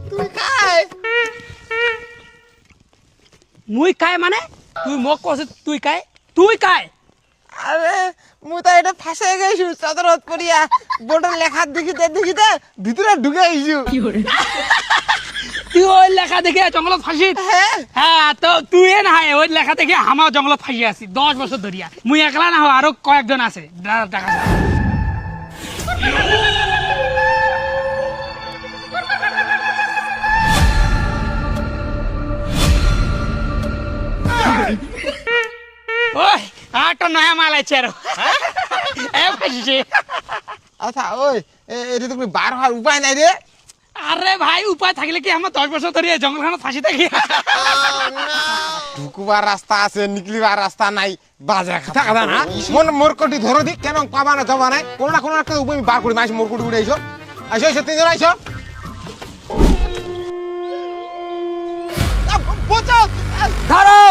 তুই কাই মুই কাই মানে তুই মোক কছ তুই কাই আরে মুই তো এটা ফাঁসে গেছু চাদরত পরিয়া বোর্ডের লেখা দেখিতে ভিতরে ঢুকে আইছু তুই ওই লেখা দেখে জঙ্গলত ফাঁসি হ্যাঁ তো তুই না ওই লেখা দেখে আমার জঙ্গলত ফাঁসি আছি 10 বছর ধরিয়া মুই একলা না আরো কয়েকজন আছে টাকা ওই আটা নয়া মাল আছে আর এ ফাঁসিছে আচ্ছা ওই এটা তো বার হওয়ার উপায় নাই রে আরে ভাই উপায় থাকলে কি আমার 10 বছর ধরে জঙ্গলখানে ফাঁসি থাকি ঢুকুবার রাস্তা আছে নিকলিবার রাস্তা নাই বাজে কথা না মোরকটি ধরো দি কেন পাবা না যাবা নাই কোন না কোন একটা উপায় বার করি মাইস মোরকটি উড়ে আইছো আইছো তিনজন আইছো বাঁচাও ধরো